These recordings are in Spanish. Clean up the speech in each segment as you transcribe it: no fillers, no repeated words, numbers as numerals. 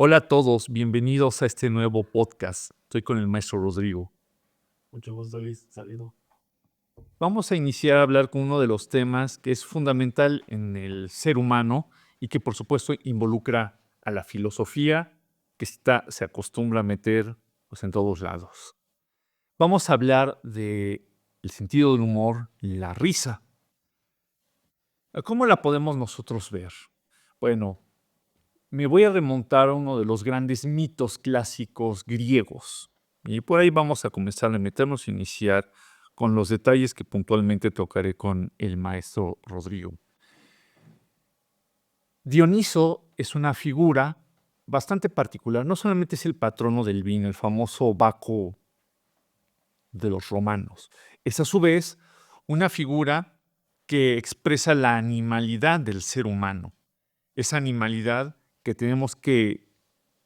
Hola a todos, bienvenidos a este nuevo podcast. Estoy con el maestro Rodrigo. Mucho gusto, Luis. Saludo. Vamos a iniciar a hablar con uno de los temas que es fundamental en el ser humano y que por supuesto involucra a la filosofía que se acostumbra a meter pues, en todos lados. Vamos a hablar del sentido del humor, la risa. ¿Cómo la podemos nosotros ver? Bueno, me voy a remontar a uno de los grandes mitos clásicos griegos. Y por ahí vamos a comenzar a meternos e iniciar con los detalles que puntualmente tocaré con el maestro Rodrigo. Dioniso es una figura bastante particular. No solamente es el patrono del vino, el famoso Baco de los romanos. Es a su vez una figura que expresa la animalidad del ser humano. Esa animalidad que tenemos que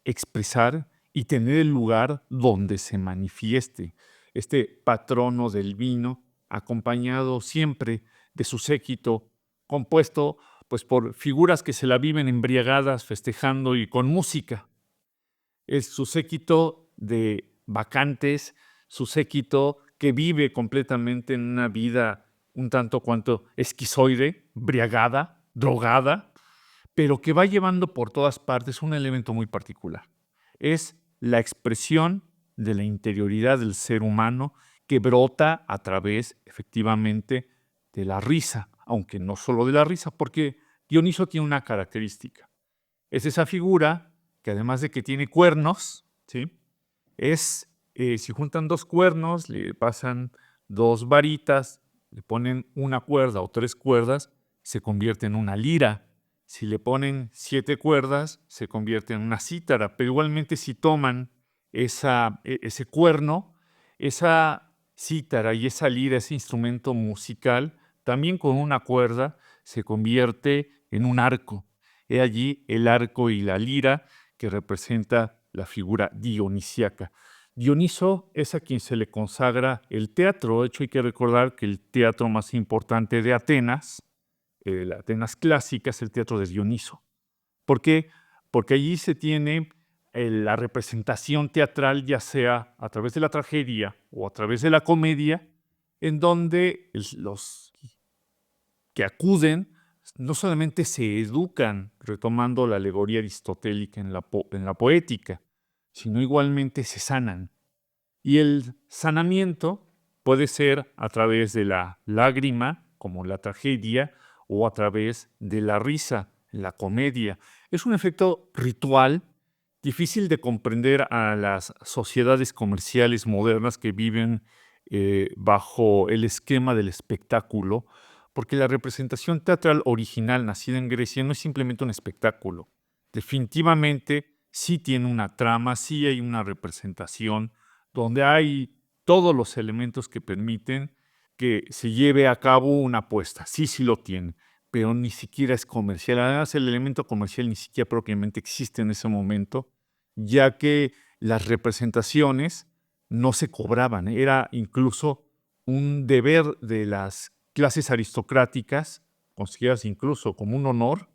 expresar y tener el lugar donde se manifieste. Este patrono del vino, acompañado siempre de su séquito, compuesto pues por figuras que se la viven embriagadas, festejando y con música. Es su séquito de bacantes, su séquito que vive completamente en una vida un tanto cuanto esquizoide, briagada, drogada, pero que va llevando por todas partes un elemento muy particular. Es la expresión de la interioridad del ser humano que brota a través, efectivamente, de la risa, aunque no solo de la risa, porque Dioniso tiene una característica. Es esa figura que además de que tiene cuernos, ¿sí? Si juntan dos cuernos, le pasan dos varitas, le ponen una cuerda o tres cuerdas, se convierte en una lira. Si le ponen 7 cuerdas, se convierte en una cítara. Pero igualmente si toman ese cuerno, esa cítara y esa lira, ese instrumento musical, también con una cuerda, se convierte en un arco. He allí el arco y la lira que representa la figura dionisíaca. Dioniso es a quien se le consagra el teatro. De hecho, hay que recordar que el teatro más importante de Atenas, la Atenas clásica, es el teatro de Dioniso. ¿Por qué? Porque allí se tiene la representación teatral, ya sea a través de la tragedia o a través de la comedia, en donde los que acuden no solamente se educan retomando la alegoría aristotélica en la poética, sino igualmente se sanan. Y el sanamiento puede ser a través de la lágrima, como la tragedia, o a través de la risa, la comedia. Es un efecto ritual difícil de comprender a las sociedades comerciales modernas que viven bajo el esquema del espectáculo, porque la representación teatral original nacida en Grecia no es simplemente un espectáculo. Definitivamente sí tiene una trama, sí hay una representación donde hay todos los elementos que permiten que se lleve a cabo una apuesta. Sí, sí lo tiene, pero ni siquiera es comercial. Además, el elemento comercial ni siquiera propiamente existe en ese momento, ya que las representaciones no se cobraban. Era incluso un deber de las clases aristocráticas, consideradas incluso como un honor,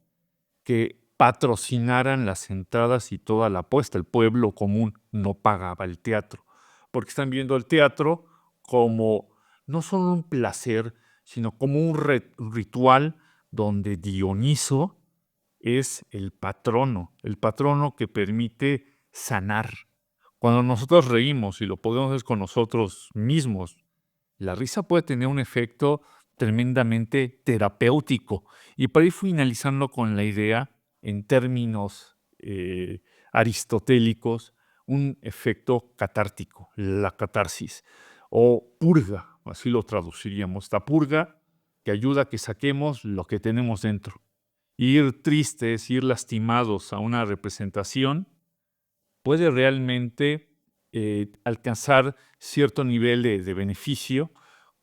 que patrocinaran las entradas y toda la apuesta. El pueblo común no pagaba el teatro, porque están viendo el teatro como no solo un placer, sino como un ritual donde Dioniso es el patrono que permite sanar. Cuando nosotros reímos y lo podemos hacer con nosotros mismos, la risa puede tener un efecto tremendamente terapéutico. Y para ir finalizando con la idea, en términos aristotélicos, un efecto catártico, la catarsis, o purga, así lo traduciríamos. Esta purga que ayuda a que saquemos lo que tenemos dentro. Ir tristes, ir lastimados a una representación puede realmente alcanzar cierto nivel de beneficio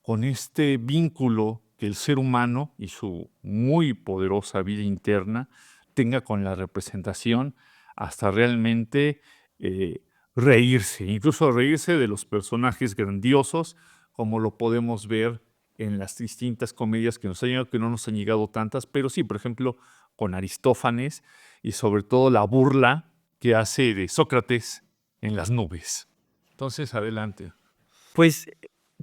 con este vínculo que el ser humano y su muy poderosa vida interna tenga con la representación hasta realmente eh, reírse, incluso reírse de los personajes grandiosos, como lo podemos ver en las distintas comedias que nos han llegado, que no nos han llegado tantas, pero sí, por ejemplo, con Aristófanes y sobre todo la burla que hace de Sócrates en las nubes. Entonces, adelante. Pues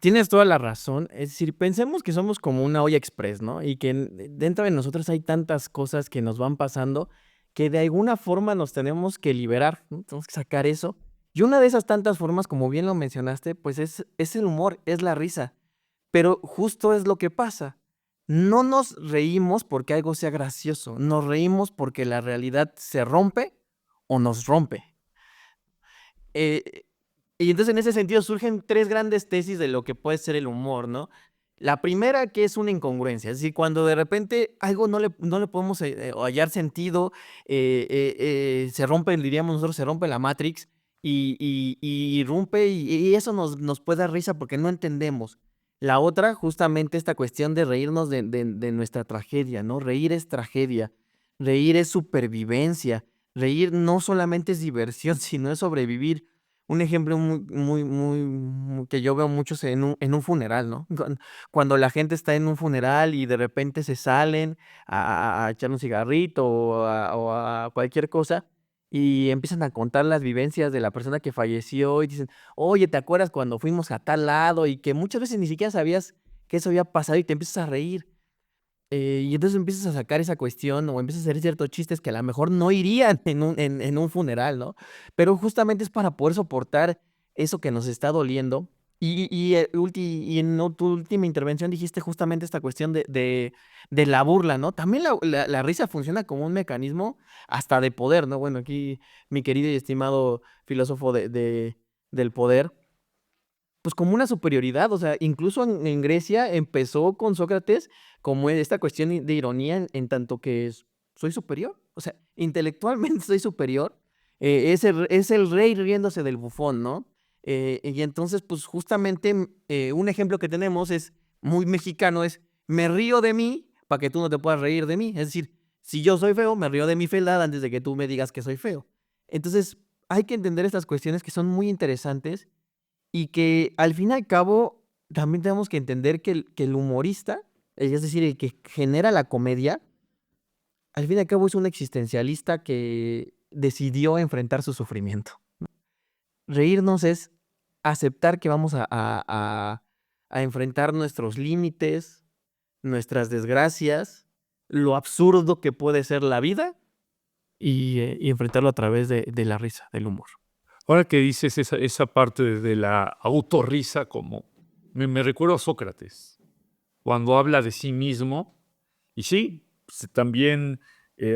tienes toda la razón. Es decir, pensemos que somos como una olla express, ¿no? Y que dentro de nosotros hay tantas cosas que nos van pasando que de alguna forma nos tenemos que liberar, ¿no? Tenemos que sacar eso. Y una de esas tantas formas, como bien lo mencionaste, pues es el humor, es la risa. Pero justo es lo que pasa. No nos reímos porque algo sea gracioso, nos reímos porque la realidad se rompe o nos rompe. Eh, y entonces en ese sentido surgen tres grandes tesis de lo que puede ser el humor, ¿no? La primera, que es una incongruencia, es decir, cuando de repente algo no le podemos hallar sentido, se rompe, diríamos nosotros, se rompe la Matrix y irrumpe y eso nos puede dar risa porque no entendemos. La otra, justamente esta cuestión de reírnos de nuestra tragedia, ¿no? Reír es tragedia, reír es supervivencia, reír no solamente es diversión, sino es sobrevivir. Un ejemplo que yo veo muchos en un funeral, ¿no? Cuando la gente está en un funeral y de repente se salen a echar un cigarrito o a cualquier cosa y empiezan a contar las vivencias de la persona que falleció y dicen, oye, ¿te acuerdas cuando fuimos a tal lado? Y que muchas veces ni siquiera sabías que eso había pasado y te empiezas a reír. Y entonces empiezas a sacar esa cuestión o empiezas a hacer ciertos chistes que a lo mejor no irían en un funeral, ¿no? Pero justamente es para poder soportar eso que nos está doliendo. Y en tu última intervención dijiste justamente esta cuestión de la burla, ¿no? También la risa funciona como un mecanismo hasta de poder, ¿no? Bueno, aquí mi querido y estimado filósofo del poder pues como una superioridad, o sea, incluso en Grecia empezó con Sócrates como esta cuestión de ironía en tanto que soy superior, o sea, intelectualmente soy superior, es el rey riéndose del bufón, ¿no? Y entonces, pues justamente un ejemplo que tenemos es muy mexicano, es me río de mí para que tú no te puedas reír de mí, es decir, si yo soy feo, me río de mi fealdad antes de que tú me digas que soy feo. Entonces, hay que entender estas cuestiones que son muy interesantes y que al fin y al cabo también tenemos que entender que el humorista, es decir, el que genera la comedia, al fin y al cabo es un existencialista que decidió enfrentar su sufrimiento. Reírnos es aceptar que vamos a enfrentar nuestros límites, nuestras desgracias, lo absurdo que puede ser la vida y enfrentarlo a través de la risa, del humor. Ahora que dices esa parte de la autorrisa, como me recuerdo a Sócrates, cuando habla de sí mismo, y sí, pues, también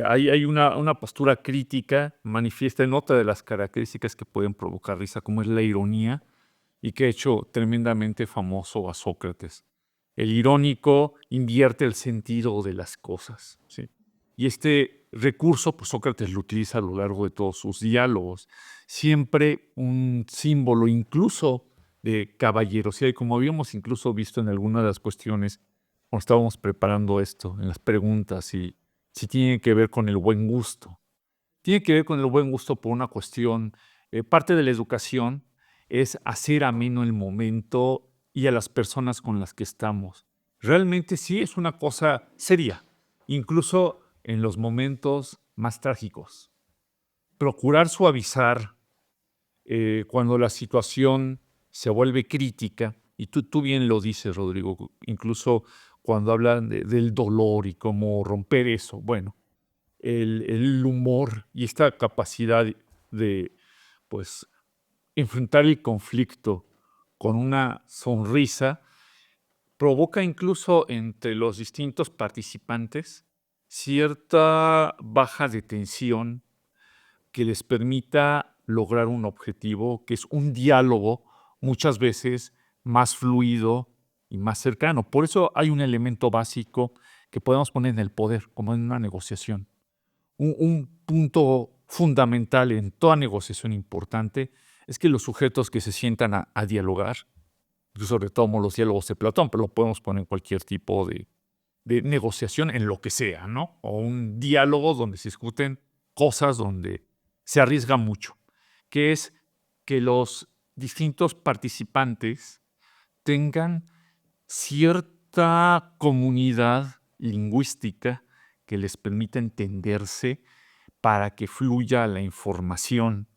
hay una postura crítica manifiesta en otra de las características que pueden provocar risa, como es la ironía, y que ha hecho tremendamente famoso a Sócrates. El irónico invierte el sentido de las cosas, ¿sí? Y este recurso, pues Sócrates lo utiliza a lo largo de todos sus diálogos, siempre un símbolo incluso de caballerosidad, y como habíamos incluso visto en algunas de las cuestiones, cuando estábamos preparando esto, en las preguntas, si tiene que ver con el buen gusto. Tiene que ver con el buen gusto por una cuestión, parte de la educación es hacer ameno el momento y a las personas con las que estamos. Realmente sí es una cosa seria, incluso en los momentos más trágicos. Procurar suavizar cuando la situación se vuelve crítica, y tú bien lo dices, Rodrigo, incluso cuando hablan del dolor y cómo romper eso. Bueno, el humor y esta capacidad de, pues, enfrentar el conflicto con una sonrisa provoca incluso entre los distintos participantes cierta baja de tensión que les permita lograr un objetivo que es un diálogo muchas veces más fluido y más cercano. Por eso hay un elemento básico que podemos poner en el poder, como en una negociación. Un punto fundamental en toda negociación importante es que los sujetos que se sientan a dialogar, yo sobre todo los diálogos de Platón, pero lo podemos poner en cualquier tipo de negociación, en lo que sea, ¿no? O un diálogo donde se discuten cosas donde se arriesga mucho, que es que los distintos participantes tengan cierta comunidad lingüística que les permita entenderse, para que fluya la información.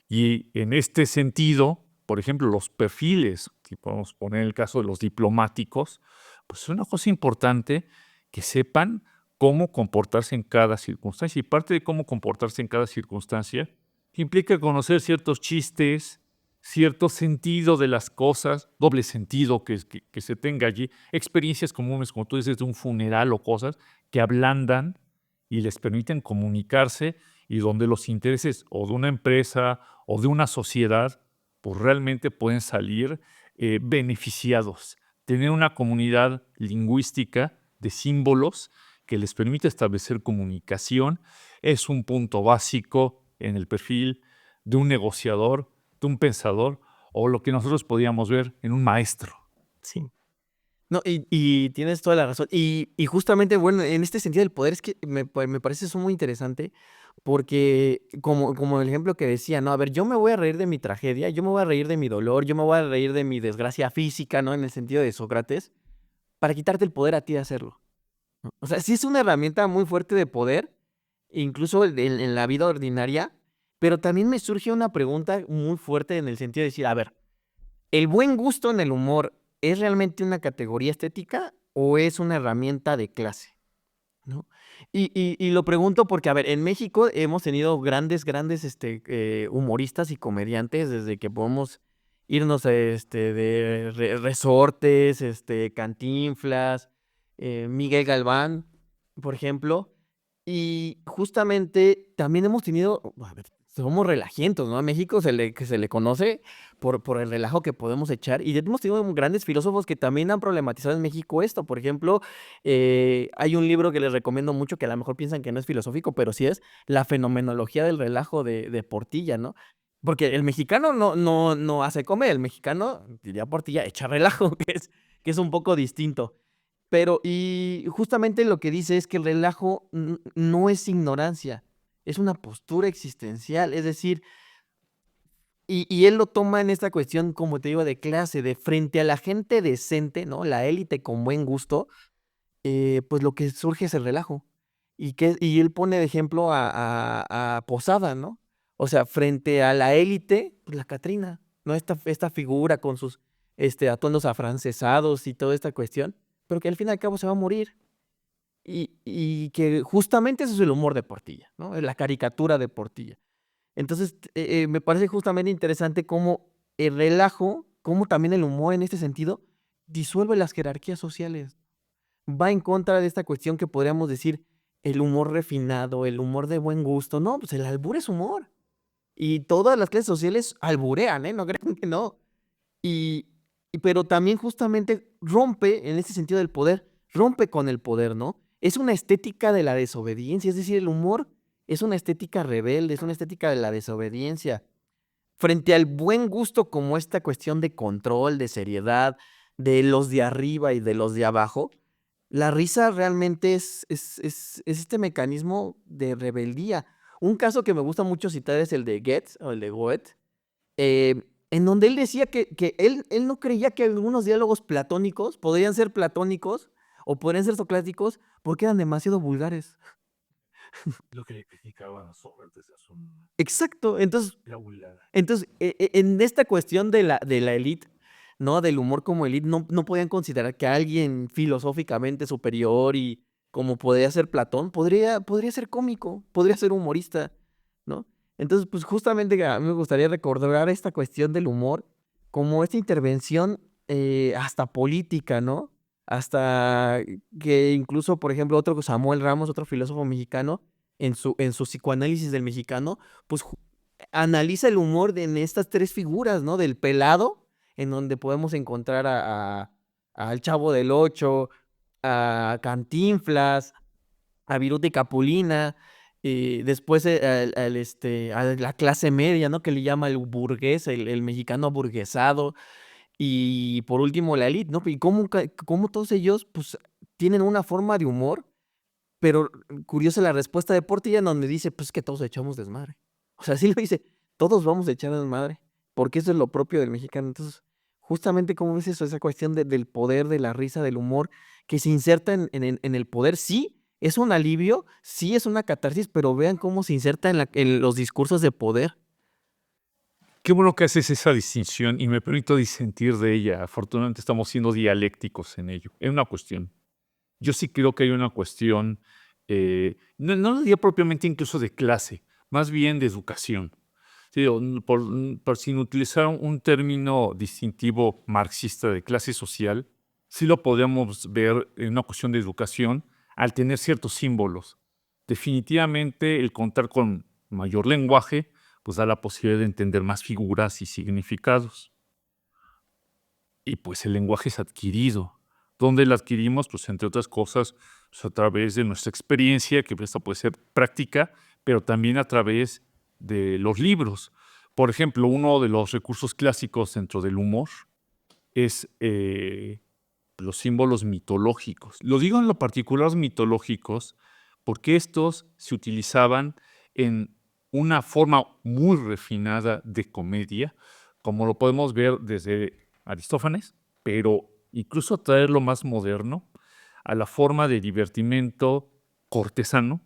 Y en este sentido, por ejemplo, los perfiles, si podemos poner el caso de los diplomáticos, pues es una cosa importante que sepan cómo comportarse en cada circunstancia. Y parte de cómo comportarse en cada circunstancia implica conocer ciertos chistes, cierto sentido de las cosas, doble sentido que se tenga allí, experiencias comunes, como tú dices, de un funeral o cosas que ablandan y les permiten comunicarse y donde los intereses o de una empresa o de una sociedad pues realmente pueden salir beneficiados. Tener una comunidad lingüística de símbolos que les permite establecer comunicación es un punto básico en el perfil de un negociador, de un pensador o lo que nosotros podíamos ver en un maestro. Sí. No, y tienes toda la razón. Y justamente, bueno, en este sentido del poder es que me parece eso muy interesante porque como el ejemplo que decía, ¿no? A ver, yo me voy a reír de mi tragedia, yo me voy a reír de mi dolor, yo me voy a reír de mi desgracia física, ¿no? En el sentido de Sócrates, para quitarte el poder a ti de hacerlo, ¿no? O sea, sí es una herramienta muy fuerte de poder, incluso en la vida ordinaria, pero también me surge una pregunta muy fuerte en el sentido de decir, a ver, ¿el buen gusto en el humor es realmente una categoría estética o es una herramienta de clase? ¿No? Y lo pregunto porque, a ver, en México hemos tenido grandes, humoristas y comediantes desde que podemos irnos de Resortes, Cantinflas, Miguel Galván, por ejemplo. Y justamente también hemos tenido, a ver, somos relajientos, ¿no? A México que se le conoce por el relajo que podemos echar. Y hemos tenido grandes filósofos que también han problematizado en México esto. Por ejemplo, hay un libro que les recomiendo mucho que a lo mejor piensan que no es filosófico, pero sí es La fenomenología del relajo de Portilla, ¿no? Porque el mexicano no hace comer, el mexicano, diría Portilla, echa relajo, que es un poco distinto. Pero, y justamente lo que dice es que el relajo no es ignorancia, es una postura existencial, es decir, y él lo toma en esta cuestión, como te digo, de clase, de frente a la gente decente, ¿no? La élite con buen gusto, pues lo que surge es el relajo. Y él pone de ejemplo a Posada, ¿no? O sea, frente a la élite, pues la Catrina, ¿no? Esta figura con sus atuendos afrancesados y toda esta cuestión, pero que al fin y al cabo se va a morir. Y que justamente eso es el humor de Portilla, ¿no? La caricatura de Portilla. Entonces, me parece justamente interesante cómo el relajo, cómo también el humor en este sentido, disuelve las jerarquías sociales. Va en contra de esta cuestión que podríamos decir el humor refinado, el humor de buen gusto. No, pues el albur es humor. Y todas las clases sociales alburean, ¿eh? No crean que no. Y, pero también justamente rompe, en este sentido del poder, rompe con el poder, ¿no? Es una estética de la desobediencia, es decir, el humor es una estética rebelde, es una estética de la desobediencia. Frente al buen gusto como esta cuestión de control, de seriedad, de los de arriba y de los de abajo, la risa realmente es este mecanismo de rebeldía. Un caso que me gusta mucho citar es el de Goethe, o el de Goethe, en donde él decía que él no creía que algunos diálogos platónicos podrían ser platónicos o podrían ser socráticos porque eran demasiado vulgares. Lo que le criticaban a Sócrates de su Exacto, entonces la vulgar. en esta cuestión de la élite, ¿no? Del humor como élite, no podían considerar que alguien filosóficamente superior y como podría ser Platón, podría ser cómico, podría ser humorista, ¿no? Entonces, pues justamente a mí me gustaría recordar esta cuestión del humor como esta intervención hasta política, ¿no? Hasta que incluso, por ejemplo, otro Samuel Ramos, otro filósofo mexicano, en su psicoanálisis del mexicano, pues analiza el humor en estas tres figuras, ¿no? Del pelado, en donde podemos encontrar al Chavo del Ocho, a Cantinflas, a Viruta y Capulina, después a la clase media, ¿no? Que le llama el burgués, el mexicano aburguesado, y por último la élite, ¿no? Y cómo todos ellos, pues, tienen una forma de humor, pero curiosa la respuesta de Portilla en donde dice, pues, que todos echamos desmadre. O sea, sí lo dice, todos vamos a echar desmadre, porque eso es lo propio del mexicano. Entonces, justamente, ¿cómo ves eso? Esa cuestión del poder, de la risa, del humor, que se inserta en el poder, sí, Es un alivio, sí es una catarsis, pero vean cómo se inserta en los discursos de poder. Qué bueno que haces esa distinción y me permito disentir de ella. Afortunadamente estamos siendo dialécticos en ello. Es una cuestión. Yo sí creo que hay una cuestión, no lo diría propiamente incluso de clase, más bien de educación. Sí, por sin utilizar un término distintivo marxista de clase social, sí lo podríamos ver en una cuestión de educación al tener ciertos símbolos. Definitivamente el contar con mayor lenguaje pues da la posibilidad de entender más figuras y significados. Y pues el lenguaje es adquirido. ¿Dónde lo adquirimos? Pues entre otras cosas, pues, a través de nuestra experiencia, que esta puede ser práctica, pero también a través de los libros. Por ejemplo, uno de los recursos clásicos dentro del humor es los símbolos mitológicos. Lo digo en lo particular los mitológicos porque estos se utilizaban en una forma muy refinada de comedia, como lo podemos ver desde Aristófanes, pero incluso traerlo más moderno a la forma de divertimento cortesano,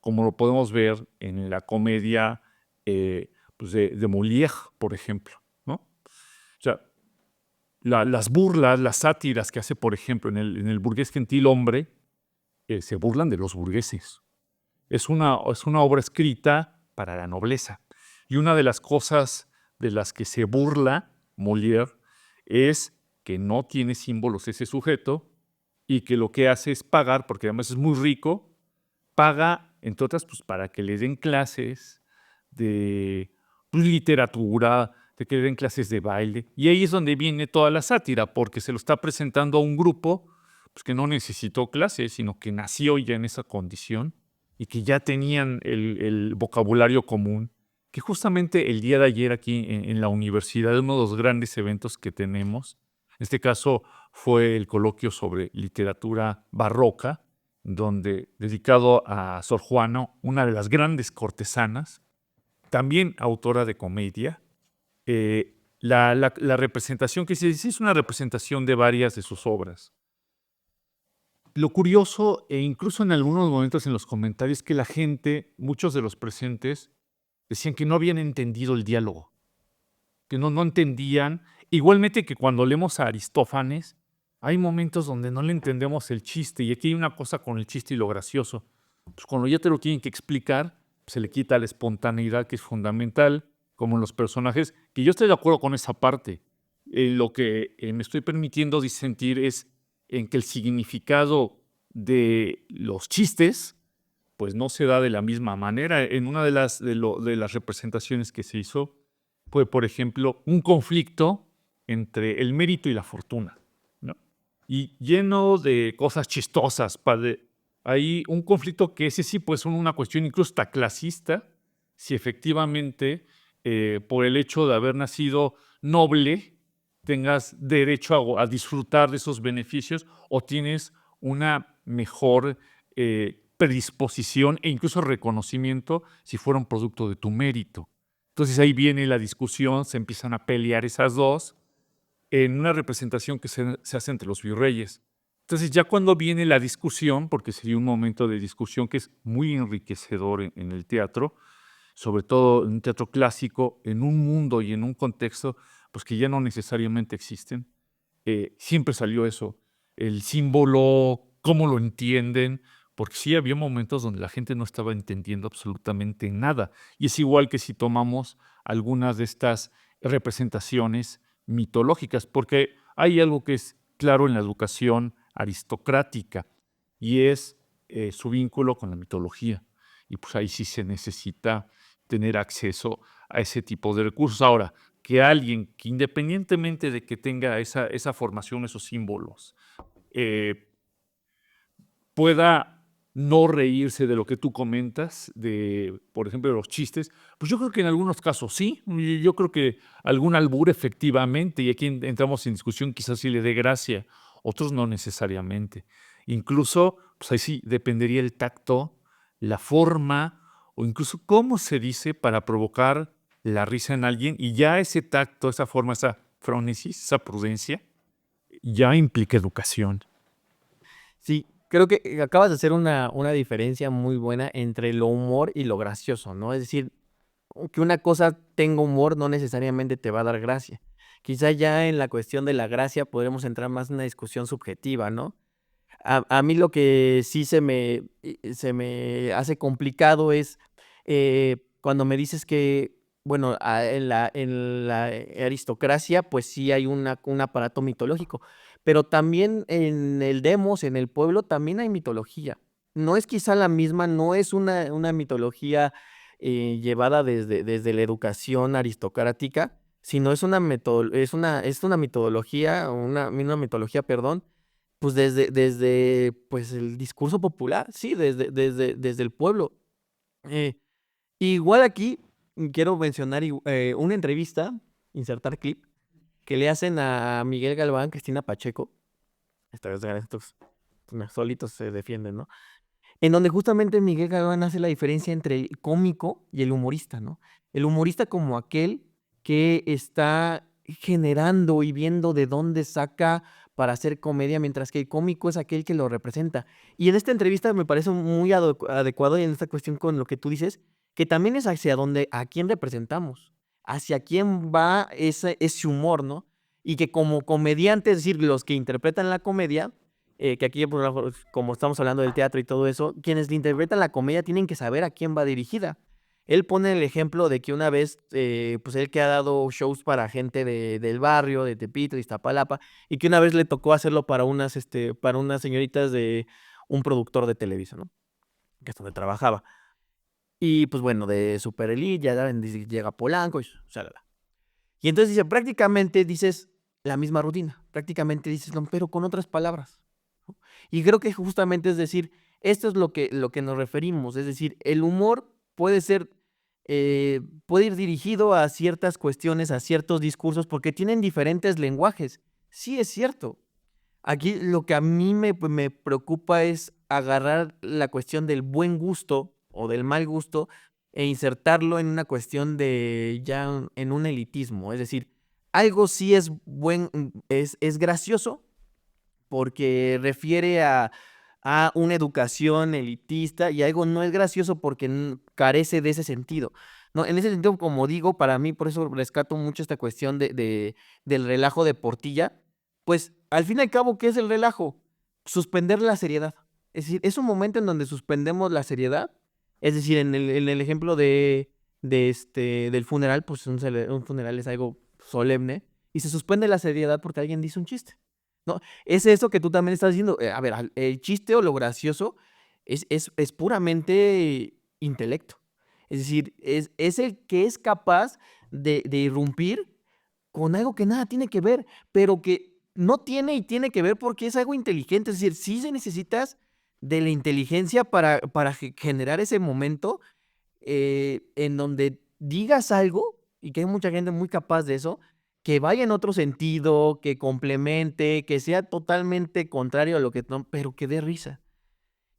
como lo podemos ver en la comedia pues de Molière, por ejemplo, ¿no? O sea, las burlas, las sátiras que hace, por ejemplo, en el burgués gentil hombre, se burlan de los burgueses. Es una obra escrita para la nobleza. Y una de las cosas de las que se burla Molière es que no tiene símbolos ese sujeto y que lo que hace es pagar, porque además es muy rico, paga, entre otras, pues, para que le den clases de pues, literatura, de que le den clases de baile. Y ahí es donde viene toda la sátira, porque se lo está presentando a un grupo pues, que no necesitó clases, sino que nació ya en esa condición y que ya tenían el vocabulario común, que justamente el día de ayer aquí en la universidad, uno de los grandes eventos que tenemos, en este caso fue el coloquio sobre literatura barroca, donde dedicado a Sor Juana, una de las grandes cortesanas, también autora de comedia. La representación que se dice es una representación de varias de sus obras. Lo curioso, e incluso en algunos momentos en los comentarios, que la gente, muchos de los presentes, decían que no habían entendido el diálogo, que no entendían. Igualmente que cuando leemos a Aristófanes, hay momentos donde no le entendemos el chiste, y aquí hay una cosa con el chiste y lo gracioso. Pues cuando ya te lo tienen que explicar, se le quita la espontaneidad que es fundamental, como en los personajes, que yo estoy de acuerdo con esa parte. Lo que me estoy permitiendo disentir es en que el significado de los chistes pues no se da de la misma manera. En una de las representaciones que se hizo fue, por ejemplo, un conflicto entre el mérito y la fortuna, ¿no? Y lleno de cosas chistosas. Hay un conflicto que ese sí pues son una cuestión incluso hasta clasista, si efectivamente por el hecho de haber nacido noble tengas derecho a disfrutar de esos beneficios o tienes una mejor predisposición e incluso reconocimiento si fuera un producto de tu mérito. Entonces ahí viene la discusión, se empiezan a pelear esas dos en una representación que se hace entre los virreyes. Entonces ya cuando viene la discusión, porque sería un momento de discusión que es muy enriquecedor en el teatro, sobre todo en un teatro clásico, en un mundo y en un contexto pues que ya no necesariamente existen, siempre salió eso, el símbolo, cómo lo entienden, porque sí había momentos donde la gente no estaba entendiendo absolutamente nada. Y es igual que si tomamos algunas de estas representaciones mitológicas, porque hay algo que es claro en la educación aristocrática y es su vínculo con la mitología. Y pues ahí sí se necesita tener acceso a ese tipo de recursos. Ahora, que alguien que independientemente de que tenga esa formación, esos símbolos, eh, pueda no reírse de lo que tú comentas, de, por ejemplo, de los chistes, pues yo creo que en algunos casos sí. Yo creo que algún albur efectivamente, y aquí entramos en discusión, quizás sí le dé gracia, otros no necesariamente. Incluso, pues ahí sí dependería el tacto, la forma o incluso cómo se dice para provocar la risa en alguien, y ya ese tacto, esa forma, esa frónesis, esa prudencia, ya implica educación. Sí, creo que acabas de hacer una diferencia muy buena entre lo humor y lo gracioso, ¿no? Es decir, que una cosa tenga humor no necesariamente te va a dar gracia. Quizá ya en la cuestión de la gracia podremos entrar más en una discusión subjetiva, ¿no? A mí lo que sí se me hace complicado es cuando me dices que, bueno, en la aristocracia, pues sí hay un aparato mitológico, pero también en el demos, en el pueblo, también hay mitología. No es quizá la misma, no es una mitología llevada desde la educación aristocrática, sino es una metodología, una mitología, perdón, pues pues el discurso popular, sí, desde el pueblo. Eh, igual aquí quiero mencionar una entrevista, insertar clip, que le hacen a Miguel Galván, Cristina Pacheco. Esta vez estos solitos se defienden, ¿no? En donde justamente Miguel Galván hace la diferencia entre el cómico y el humorista, ¿no? El humorista como aquel que está generando y viendo de dónde saca para hacer comedia, mientras que el cómico es aquel que lo representa. Y en esta entrevista me parece muy adecuado y en esta cuestión con lo que tú dices, que también es hacia dónde, a quién representamos, hacia quién va ese humor, ¿no? Y que como comediantes, es decir, los que interpretan la comedia, que aquí, por ejemplo, como estamos hablando del teatro y todo eso, quienes le interpretan la comedia tienen que saber a quién va dirigida. Él pone el ejemplo de que una vez, pues él que ha dado shows para gente del barrio, de Tepito, de Iztapalapa, y que una vez le tocó hacerlo para unas señoritas de un productor de televisión, ¿no? Que es donde trabajaba. Y pues bueno, de Super Elite, ya saben, llega Polanco y shalala. Y entonces dice, prácticamente dices la misma rutina, prácticamente dices, no, pero con otras palabras, ¿no? Y creo que justamente es decir, esto es lo que nos referimos, es decir, el humor puede ser, puede ir dirigido a ciertas cuestiones, a ciertos discursos, porque tienen diferentes lenguajes. Sí, es cierto. Aquí lo que a mí me preocupa es agarrar la cuestión del buen gusto o del mal gusto e insertarlo en una cuestión de ya en un elitismo. Es decir, algo sí es gracioso porque refiere a una educación elitista y algo no es gracioso porque carece de ese sentido. ¿No? En ese sentido, como digo, para mí, por eso rescato mucho esta cuestión del relajo de Portilla, pues al fin y al cabo, ¿qué es el relajo? Suspender la seriedad. Es decir, es un momento en donde suspendemos la seriedad. Es decir, en el ejemplo del funeral, pues un funeral es algo solemne y se suspende la seriedad porque alguien dice un chiste. ¿No? Es eso que tú también estás diciendo. A ver, el chiste o lo gracioso es puramente intelecto. Es decir, es el que es capaz de irrumpir con algo que nada tiene que ver, pero que no tiene y tiene que ver porque es algo inteligente. Es decir, sí se necesitas de la inteligencia para generar ese momento en donde digas algo, y que hay mucha gente muy capaz de eso, que vaya en otro sentido, que complemente, que sea totalmente contrario a lo que no, pero que dé risa.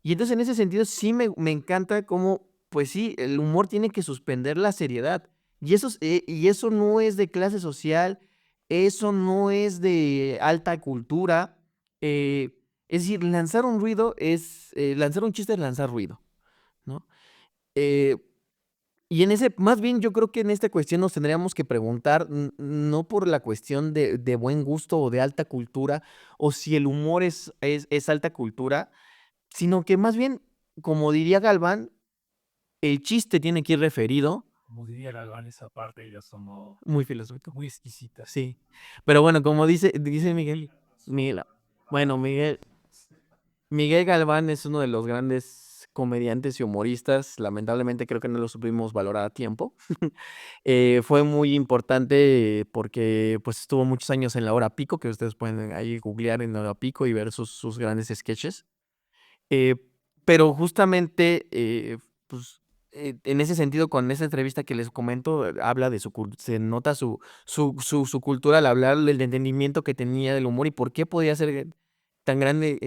Y entonces en ese sentido sí me encanta cómo, pues sí, el humor tiene que suspender la seriedad. Y eso no es de clase social, eso no es de alta cultura. Es decir, lanzar un chiste es lanzar ruido, ¿no? Eh, y más bien yo creo que en esta cuestión nos tendríamos que preguntar, no por la cuestión de buen gusto o de alta cultura, o si el humor es alta cultura, sino que más bien, como diría Galván, el chiste tiene que ir referido, Como diría Galván, esa parte ya somos muy filosófico. muy exquisitas. Sí. Pero bueno, como dice Miguel, bueno, Miguel Galván es uno de los grandes comediantes y humoristas. Lamentablemente creo que no lo supimos valorar a tiempo. Fue muy importante porque pues estuvo muchos años en la hora pico, que ustedes pueden ahí googlear en la hora pico y ver sus grandes sketches. Eh, pero justamente, pues, en ese sentido, con esa entrevista que les comento, habla de se nota su cultura al hablar del entendimiento que tenía del humor y por qué podía ser tan grande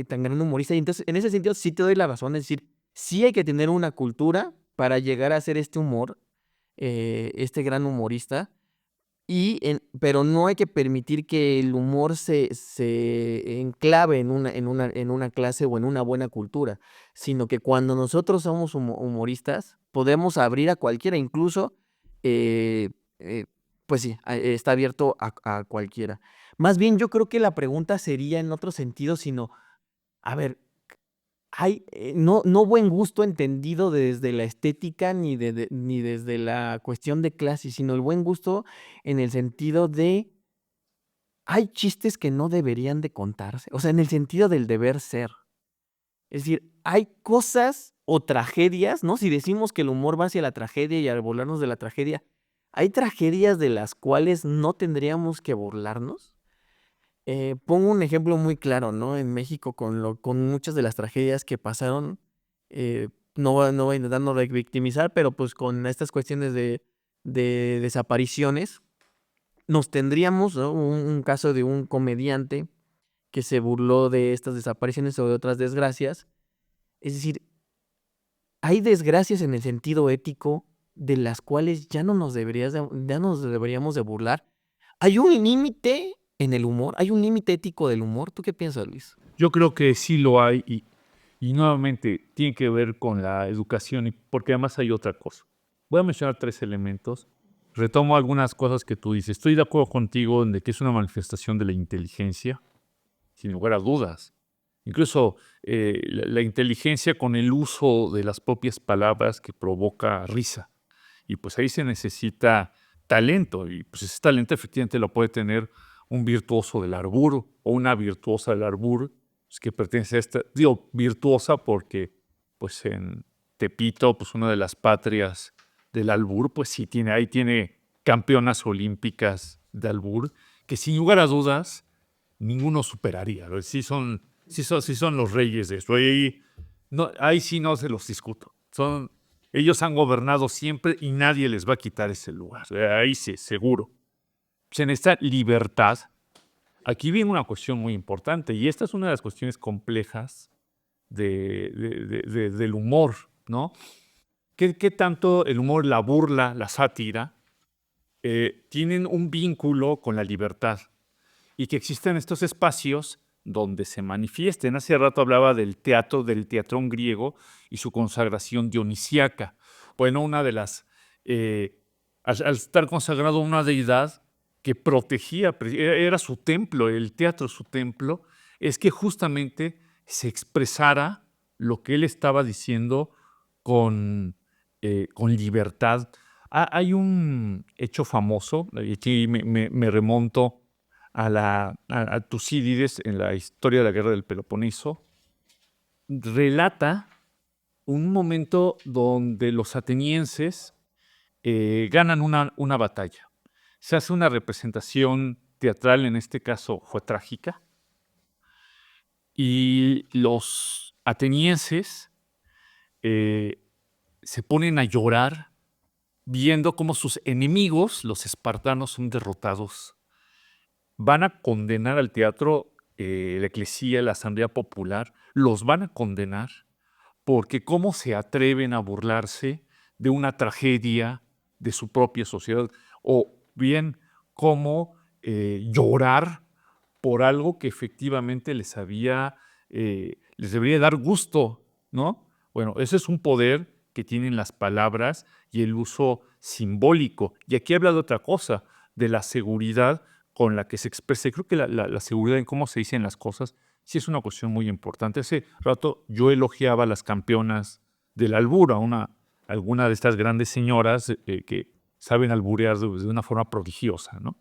humorista. Y entonces, en ese sentido, sí te doy la razón, es decir, sí hay que tener una cultura para llegar a hacer este humor, este gran humorista, Pero no hay que permitir que el humor se enclave en una clase o en una buena cultura, sino que cuando nosotros somos humoristas, podemos abrir a cualquiera, incluso, eh, eh, pues sí, está abierto a cualquiera. Más bien, yo creo que la pregunta sería en otro sentido, sino, a ver, hay no buen gusto entendido desde la estética ni desde la cuestión de clase, sino el buen gusto en el sentido de hay chistes que no deberían de contarse, o sea, en el sentido del deber ser. Es decir, hay cosas o tragedias, ¿no? Si decimos que el humor va hacia la tragedia y al burlarnos de la tragedia, ¿hay tragedias de las cuales no tendríamos que burlarnos? Pongo un ejemplo muy claro, ¿no? En México con muchas de las tragedias que pasaron, no voy a intentar no victimizar, pero pues con estas cuestiones de desapariciones, nos tendríamos, ¿no? Un caso de un comediante que se burló de estas desapariciones o de otras desgracias. Es decir, hay desgracias en el sentido ético de las cuales ya nos deberíamos de burlar. ¿Hay un límite en el humor? ¿Hay un límite ético del humor? ¿Tú qué piensas, Luis? Yo creo que sí lo hay y nuevamente tiene que ver con la educación, porque además hay otra cosa. Voy a mencionar 3 elementos. Retomo algunas cosas que tú dices. Estoy de acuerdo contigo en de que es una manifestación de la inteligencia, sin lugar a dudas. Incluso la inteligencia con el uso de las propias palabras que provoca risa. Y pues ahí se necesita talento, y pues ese talento efectivamente lo puede tener un virtuoso del albur o una virtuosa del albur, pues, que pertenece a esta, digo, virtuosa porque pues en Tepito, pues una de las patrias del albur, pues sí ahí tiene campeonas olímpicas de albur, que sin lugar a dudas ninguno superaría. ¿No? Sí son los reyes de eso. Ahí sí no se los discuto. Ellos han gobernado siempre y nadie les va a quitar ese lugar. Ahí sí, seguro. Pues en esta libertad, aquí viene una cuestión muy importante, y esta es una de las cuestiones complejas del humor, ¿no? ¿Qué tanto el humor, la burla, la sátira, tienen un vínculo con la libertad? Y que existen estos espacios donde se manifiesten. Hace rato hablaba del teatrón griego y su consagración dionisíaca. Bueno, una de las, al estar consagrado a una deidad que protegía, era su templo, el teatro su templo, es que justamente se expresara lo que él estaba diciendo con libertad. Hay un hecho famoso, y aquí me remonto a Tucídides en la historia de la guerra del Peloponeso, relata un momento donde los atenienses ganan una batalla. Se hace una representación teatral, en este caso fue trágica, y los atenienses se ponen a llorar viendo cómo sus enemigos, los espartanos, son derrotados. Van a condenar al teatro, la eclesía, la asamblea popular, los van a condenar porque cómo se atreven a burlarse de una tragedia de su propia sociedad, o bien cómo llorar por algo que efectivamente les debería dar gusto, ¿no? Bueno, ese es un poder que tienen las palabras y el uso simbólico. Y aquí habla de otra cosa, de la seguridad con la que se expresa. Creo que la seguridad en cómo se dicen las cosas sí es una cuestión muy importante. Hace rato yo elogiaba a las campeonas del albur, alguna de estas grandes señoras que saben alburear de una forma prodigiosa, ¿no?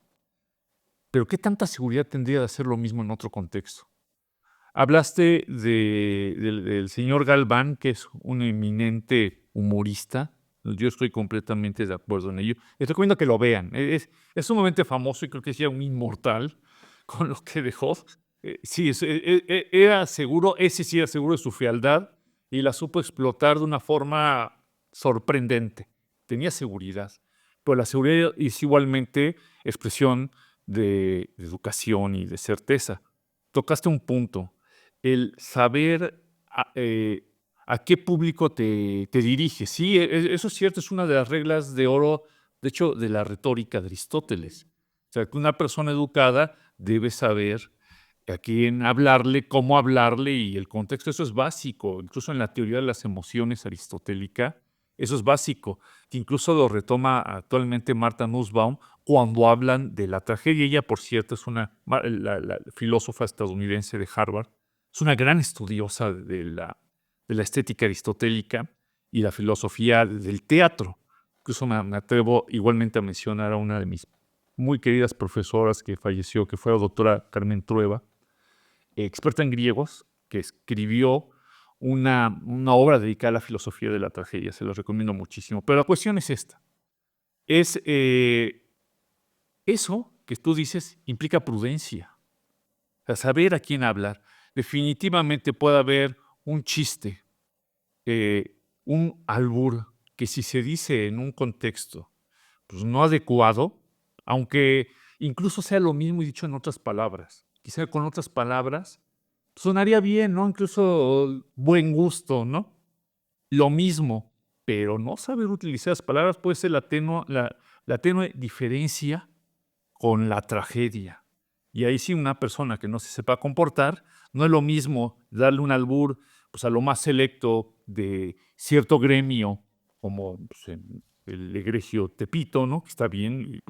Pero ¿qué tanta seguridad tendría de hacer lo mismo en otro contexto? Hablaste del señor Galván, que es un eminente humorista. Yo estoy completamente de acuerdo en ello. Les recomiendo que lo vean. Es sumamente famoso y creo que es ya un inmortal con lo que dejó. Sí, era seguro, ese sí era seguro de su fealdad y la supo explotar de una forma sorprendente. Tenía seguridad, pero la seguridad es igualmente expresión de educación y de certeza. Tocaste un punto, el saber a qué público te diriges. Sí, eso es cierto, es una de las reglas de oro, de hecho, de la retórica de Aristóteles. sea, que una persona educada debe saber a quién hablarle, cómo hablarle y el contexto. Eso es básico. Incluso en la teoría de las emociones aristotélica, eso es básico, que incluso lo retoma actualmente Martha Nussbaum cuando hablan de la tragedia. Ella, por cierto, es la filósofa estadounidense de Harvard. Es una gran estudiosa de la estética aristotélica y la filosofía del teatro. Incluso me atrevo igualmente a mencionar a una de mis muy queridas profesoras que falleció, que fue la doctora Carmen Trueba, experta en griegos, que escribió una obra dedicada a la filosofía de la tragedia. Se los recomiendo muchísimo. Pero la cuestión es esta. Es eso que tú dices implica prudencia. O sea, saber a quién hablar. Definitivamente puede haber un chiste, un albur, que si se dice en un contexto pues, no adecuado, aunque incluso sea lo mismo y dicho en otras palabras, quizá con otras palabras, sonaría bien, ¿no? Incluso buen gusto, ¿no? Lo mismo, pero no saber utilizar las palabras puede ser la tenue diferencia con la tragedia. Y ahí sí una persona que no se sepa comportar, no es lo mismo darle un albur pues, a lo más selecto de cierto gremio, como pues, el egregio Tepito, ¿no? Que está bien,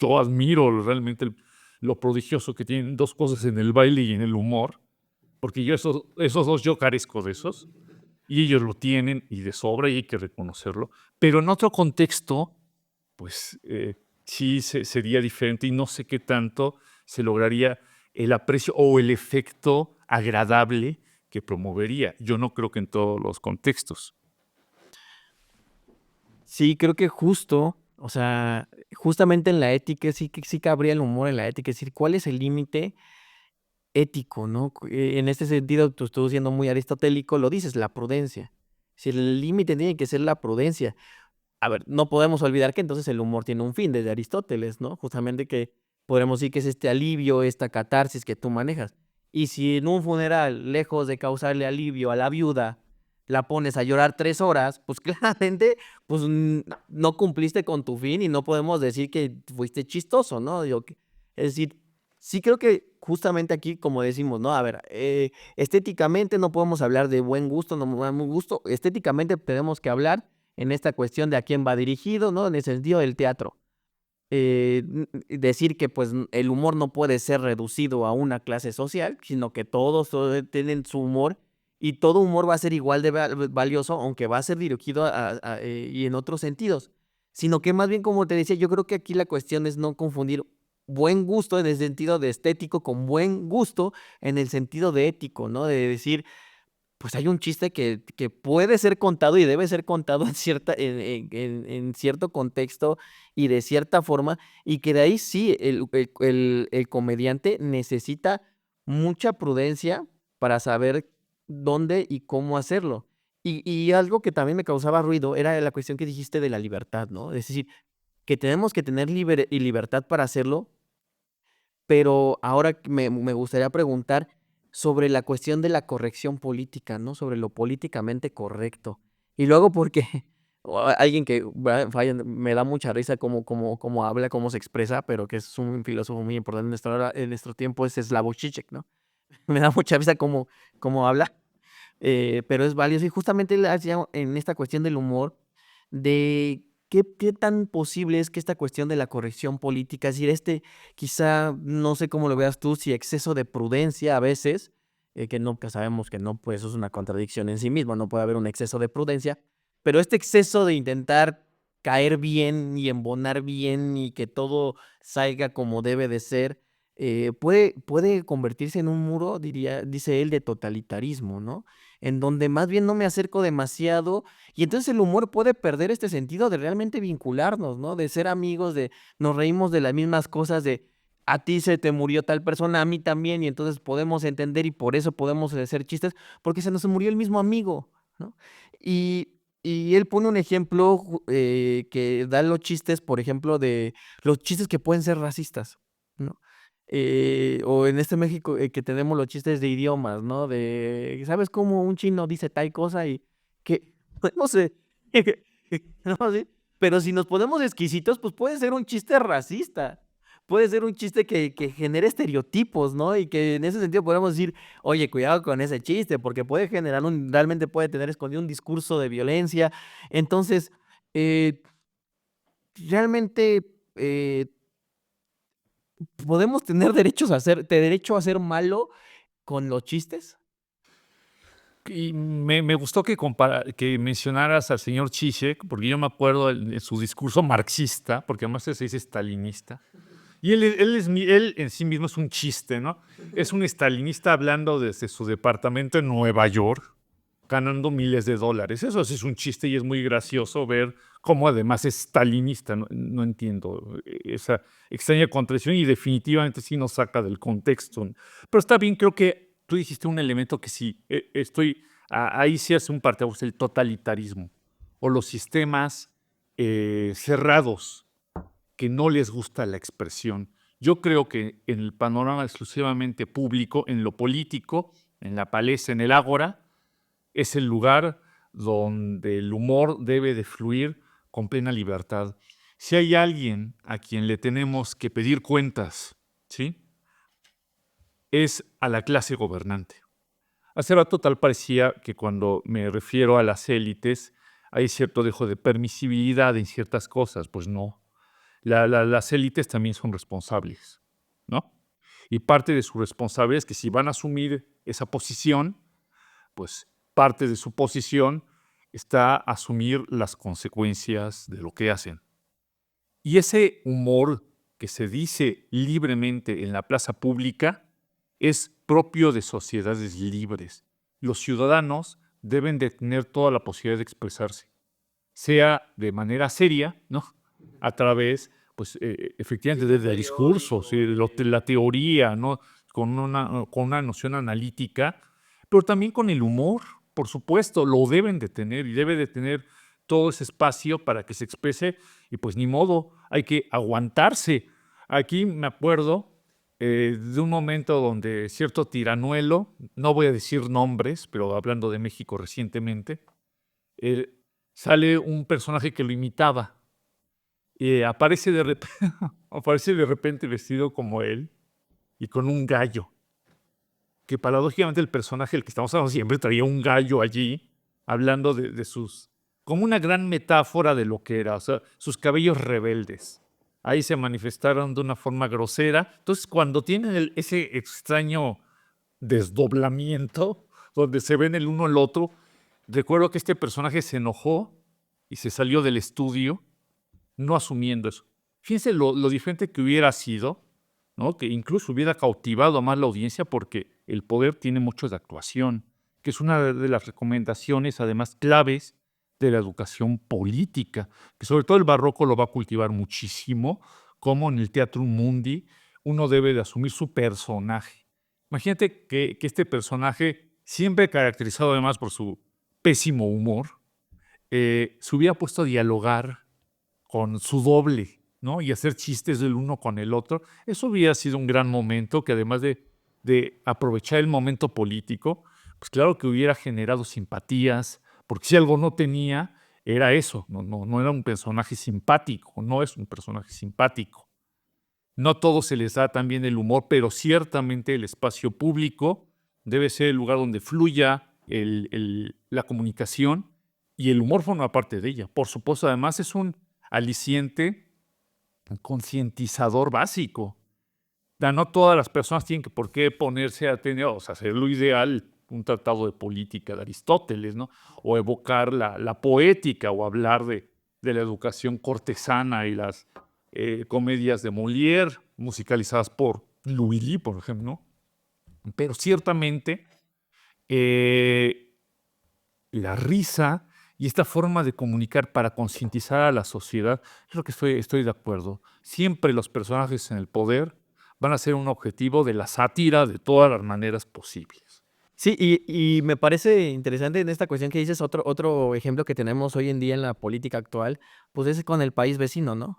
yo admiro realmente lo prodigioso que tienen dos cosas en el baile y en el humor, porque yo esos dos yo carezco de esos, y ellos lo tienen y de sobra y hay que reconocerlo, pero en otro contexto, pues sí sería diferente y no sé qué tanto se lograría el aprecio o el efecto agradable que promovería. Yo no creo que en todos los contextos. Sí, creo que justo, o sea, justamente en la ética sí cabría el humor en la ética, es decir, ¿cuál es el límite ético, no? En este sentido, tú siendo muy aristotélico, lo dices, la prudencia. Si el límite tiene que ser la prudencia. A ver, no podemos olvidar que entonces el humor tiene un fin desde Aristóteles, ¿no? Justamente que podremos decir que es este alivio, esta catarsis que tú manejas. Y si en un funeral, lejos de causarle alivio a la viuda, la pones a llorar 3 horas, pues claramente pues, no cumpliste con tu fin y no podemos decir que fuiste chistoso, ¿no? Es decir, sí creo que justamente aquí, como decimos, ¿no? A ver, estéticamente no podemos hablar de buen gusto, no buen gusto. Estéticamente tenemos que hablar en esta cuestión de a quién va dirigido, ¿no? En el sentido del teatro. Decir que pues el humor no puede ser reducido a una clase social, sino que todos tienen su humor y todo humor va a ser igual de valioso, aunque va a ser dirigido y en otros sentidos. Sino que más bien, como te decía, yo creo que aquí la cuestión es no confundir buen gusto en el sentido de estético con buen gusto en el sentido de ético, ¿no? De decir, pues hay un chiste que puede ser contado y debe ser contado en cierto contexto y de cierta forma, y que de ahí sí el comediante necesita mucha prudencia para saber dónde y cómo hacerlo. Y algo que también me causaba ruido era la cuestión que dijiste de la libertad, ¿no? Es decir, que tenemos que tener libertad para hacerlo, pero ahora me gustaría preguntar sobre la cuestión de la corrección política, ¿no? Sobre lo políticamente correcto. Y luego porque alguien que vaya, me da mucha risa cómo habla, cómo se expresa, pero que es un filósofo muy importante en nuestro tiempo, es Slavoj Žižek, ¿no? Me da mucha risa cómo habla, pero es valioso. Y justamente él hacía en esta cuestión del humor, de qué tan posible es que esta cuestión de la corrección política, es decir, quizá, no sé cómo lo veas tú, si exceso de prudencia a veces, que sabemos que no, pues eso es una contradicción en sí mismo, no puede haber un exceso de prudencia, pero este exceso de intentar caer bien y embonar bien y que todo salga como debe de ser, puede convertirse en un muro, dice él, de totalitarismo, ¿no? En donde más bien no me acerco demasiado y entonces el humor puede perder este sentido de realmente vincularnos, ¿no? De ser amigos, de nos reímos de las mismas cosas, de a ti se te murió tal persona, a mí también, y entonces podemos entender y por eso podemos hacer chistes, porque se nos murió el mismo amigo, ¿no? Y él pone un ejemplo que da los chistes, por ejemplo, de los chistes que pueden ser racistas, ¿no? O en este México que tenemos los chistes de idiomas, ¿no? De, ¿sabes cómo un chino dice tal cosa? Y que, no sé, no sé, pero si nos ponemos exquisitos, pues puede ser un chiste racista, puede ser un chiste que genere estereotipos, ¿no? Y que en ese sentido podemos decir, oye, cuidado con ese chiste, porque puede generar realmente puede tener escondido un discurso de violencia. Entonces, eh, realmente podemos tener derecho a ser malo con los chistes. Y me gustó que mencionaras al señor Zizek, porque yo me acuerdo en su discurso marxista, porque además se dice stalinista, y él en sí mismo es un chiste, ¿no? Es un stalinista hablando desde su departamento en Nueva York, ganando miles de dólares. Eso sí es un chiste y es muy gracioso ver cómo además es stalinista. No entiendo esa extraña contradicción y definitivamente sí nos saca del contexto. Pero está bien, creo que tú dijiste un elemento que sí, ahí sí hace un parteaguas, el totalitarismo o los sistemas cerrados que no les gusta la expresión. Yo creo que en el panorama exclusivamente público, en lo político, en la palestra, en el ágora, es el lugar donde el humor debe de fluir con plena libertad. Si hay alguien a quien le tenemos que pedir cuentas, ¿sí? Es a la clase gobernante. Hace rato tal parecía que cuando me refiero a las élites hay cierto dejo de permisibilidad en ciertas cosas. Pues no. Las élites también son responsables, ¿no? Y parte de su responsabilidad es que si van a asumir esa posición, pues parte de su posición está asumir las consecuencias de lo que hacen. Y ese humor que se dice libremente en la plaza pública es propio de sociedades libres. Los ciudadanos deben de tener toda la posibilidad de expresarse, sea de manera seria, ¿no? A través, pues, efectivamente, de discursos, de la teoría, ¿no? Con una noción analítica, pero también con el humor, por supuesto, lo deben de tener y debe de tener todo ese espacio para que se exprese y pues ni modo, hay que aguantarse. Aquí me acuerdo de un momento donde cierto tiranuelo, no voy a decir nombres, pero hablando de México recientemente, eh, sale un personaje que lo imitaba. Aparece aparece de repente vestido como él y con un gallo. Que paradójicamente el personaje del que estamos hablando siempre traía un gallo allí, hablando de sus. Como una gran metáfora de lo que era, o sea, sus cabellos rebeldes. Ahí se manifestaron de una forma grosera. Entonces, cuando tienen ese extraño desdoblamiento, donde se ven el uno al otro, recuerdo que este personaje se enojó y se salió del estudio, no asumiendo eso. Fíjense lo diferente que hubiera sido, ¿no? Que incluso hubiera cautivado a más la audiencia porque el poder tiene mucho de actuación, que es una de las recomendaciones, además, claves de la educación política, que sobre todo el barroco lo va a cultivar muchísimo, como en el Teatro Mundi uno debe de asumir su personaje. Imagínate que este personaje, siempre caracterizado además por su pésimo humor, se hubiera puesto a dialogar con su doble, ¿no? Y hacer chistes del uno con el otro. Eso hubiera sido un gran momento que además de aprovechar el momento político, pues claro que hubiera generado simpatías, porque si algo no tenía, era eso, no era un personaje simpático, no es un personaje simpático. No todo se les da también el humor, pero ciertamente el espacio público debe ser el lugar donde fluya la comunicación y el humor forma parte de ella. Por supuesto, además es un aliciente, un concientizador básico. No todas las personas tienen que por qué ponerse a tener, o sea, ser lo ideal, un tratado de política de Aristóteles, ¿no? O evocar la poética o hablar de la educación cortesana y las comedias de Molière, musicalizadas por Louis, por ejemplo. Pero ciertamente la risa y esta forma de comunicar para concientizar a la sociedad es lo que estoy de acuerdo. Siempre los personajes en el poder van a ser un objetivo de la sátira de todas las maneras posibles. Sí, y me parece interesante en esta cuestión que dices, otro ejemplo que tenemos hoy en día en la política actual, pues es con el país vecino, ¿no?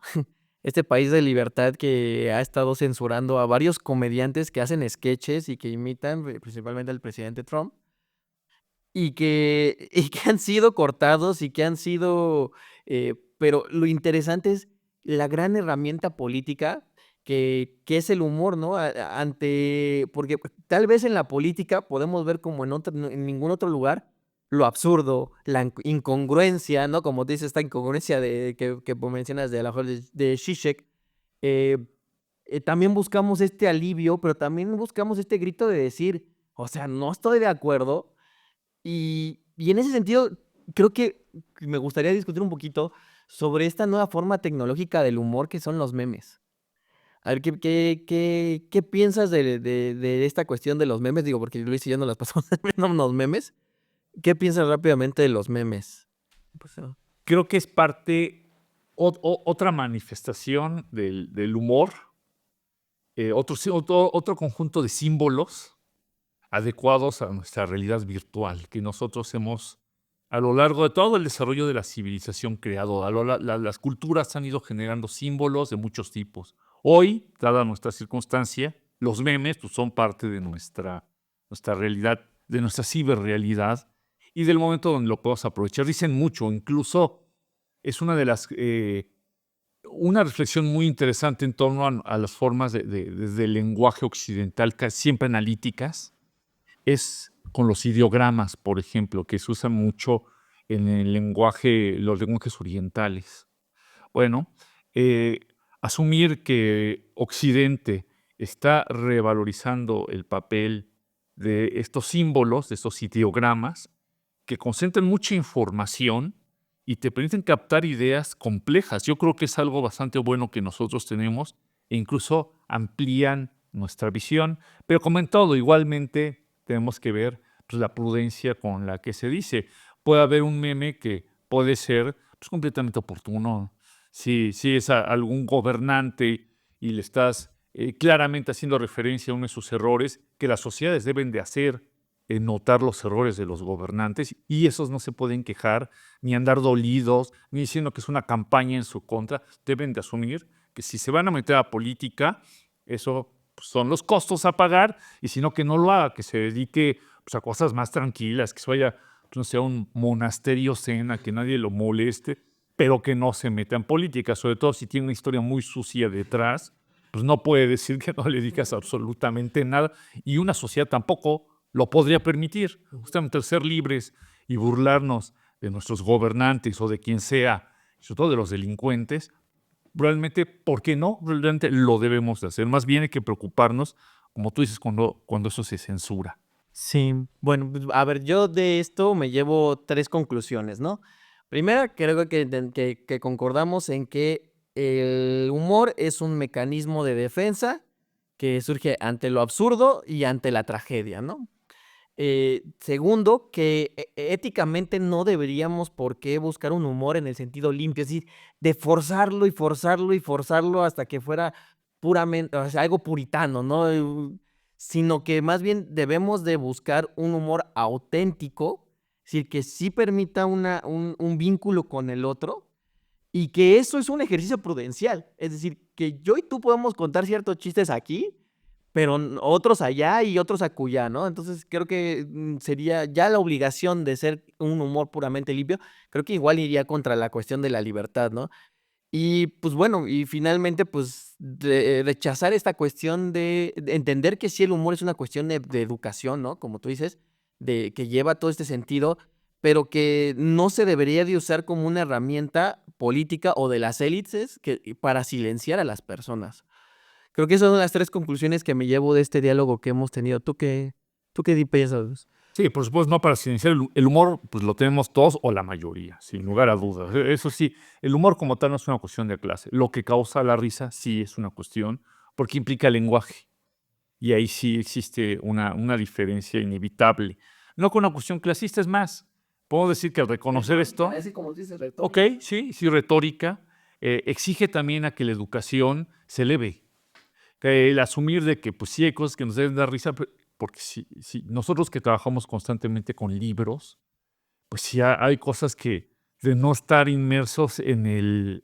Este país de libertad que ha estado censurando a varios comediantes que hacen sketches y que imitan principalmente al presidente Trump y que han sido cortados y que han sido, pero lo interesante es la gran herramienta política qué es el humor, ¿no? Porque tal vez en la política podemos ver como en ningún otro lugar lo absurdo, la incongruencia, ¿no? Como dice esta incongruencia que mencionas de a lo mejor de Zizek. eh, También buscamos este alivio, pero también buscamos este grito de decir, o sea, no estoy de acuerdo. Y en ese sentido, creo que me gustaría discutir un poquito sobre esta nueva forma tecnológica del humor que son los memes. A ver, ¿qué piensas de esta cuestión de los memes? Digo, porque Luis y yo nos las pasamos viendo unos memes. ¿Qué piensas rápidamente de los memes? Pues, Creo que es otra manifestación del humor, otro conjunto de símbolos adecuados a nuestra realidad virtual que nosotros hemos, a lo largo de todo el desarrollo de la civilización, creado. Las culturas han ido generando símbolos de muchos tipos. Hoy, dada nuestra circunstancia, los memes pues, son parte de nuestra realidad, de nuestra ciberrealidad y del momento donde lo podemos aprovechar. Dicen mucho, incluso es una reflexión muy interesante en torno a las formas desde el lenguaje occidental, siempre analíticas, es con los ideogramas, por ejemplo, que se usan mucho en los lenguajes orientales. Bueno, eh, asumir que Occidente está revalorizando el papel de estos símbolos, de estos ideogramas, que concentran mucha información y te permiten captar ideas complejas. Yo creo que es algo bastante bueno que nosotros tenemos e incluso amplían nuestra visión, pero como en todo, igualmente tenemos que ver pues, la prudencia con la que se dice. Puede haber un meme que puede ser pues, completamente oportuno. Si es algún gobernante y le estás claramente haciendo referencia a uno de sus errores, que las sociedades deben de hacer, notar los errores de los gobernantes, y esos no se pueden quejar, ni andar dolidos, ni diciendo que es una campaña en su contra. Deben de asumir que si se van a meter a política, eso pues, son los costos a pagar, y si no, que no lo haga, que se dedique pues, a cosas más tranquilas, que se vaya, pues, no sé, a un monasterio zen, a que nadie lo moleste, pero que no se meta en política, sobre todo si tiene una historia muy sucia detrás, pues no puede decir que no le digas absolutamente nada, y una sociedad tampoco lo podría permitir. Justamente el ser libres y burlarnos de nuestros gobernantes o de quien sea, sobre todo de los delincuentes, realmente, ¿por qué no? Realmente lo debemos de hacer. Más bien hay que preocuparnos, como tú dices, cuando eso se censura. Sí, bueno, pues, a ver, yo de esto me llevo 3 conclusiones, ¿no? Primera, creo que concordamos en que el humor es un mecanismo de defensa que surge ante lo absurdo y ante la tragedia, ¿no? Segundo, que éticamente no deberíamos por qué buscar un humor en el sentido limpio, es decir, de forzarlo y forzarlo y forzarlo hasta que fuera puramente, o sea, algo puritano, ¿no? Sino que más bien debemos de buscar un humor auténtico, es decir, que sí permita un vínculo con el otro y que eso es un ejercicio prudencial. Es decir, que yo y tú podemos contar ciertos chistes aquí, pero otros allá y otros acullá, ¿no? Entonces creo que sería ya la obligación de ser un humor puramente limpio, creo que igual iría contra la cuestión de la libertad, ¿no? Y pues bueno, y finalmente pues rechazar esta cuestión de entender que sí el humor es una cuestión de educación, ¿no? Como tú dices, de que lleva todo este sentido, pero que no se debería de usar como una herramienta política o de las élites para silenciar a las personas. Creo que esas son las 3 conclusiones que me llevo de este diálogo que hemos tenido. ¿Tú qué piensas? Sí, por supuesto, no para silenciar el humor, pues lo tenemos todos o la mayoría, sin lugar a dudas. Eso sí, el humor como tal no es una cuestión de clase. Lo que causa la risa sí es una cuestión porque implica lenguaje. Y ahí sí existe una diferencia inevitable. No con una cuestión clasista, es más, puedo decir que al reconocer esto, Así como dices, ok, sí, retórica, exige también a que la educación se eleve. El asumir de que pues sí hay cosas que nos deben dar risa, porque si nosotros que trabajamos constantemente con libros, pues sí hay cosas que de no estar inmersos en el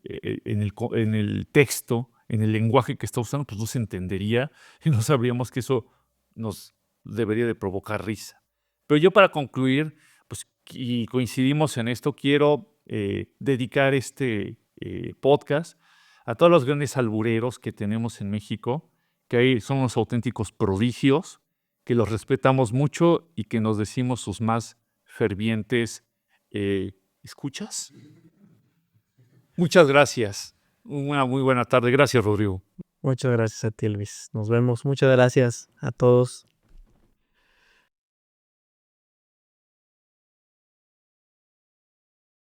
texto, en el lenguaje que está usando, pues no se entendería y no sabríamos que eso nos debería de provocar risa. Pero yo para concluir, pues y coincidimos en esto, quiero dedicar este podcast a todos los grandes albureros que tenemos en México, que ahí son unos auténticos prodigios, que los respetamos mucho y que nos decimos sus más fervientes ¿escuchas? Muchas gracias. Una muy buena tarde. Gracias, Rodrigo. Muchas gracias a ti, Luis. Nos vemos. Muchas gracias a todos.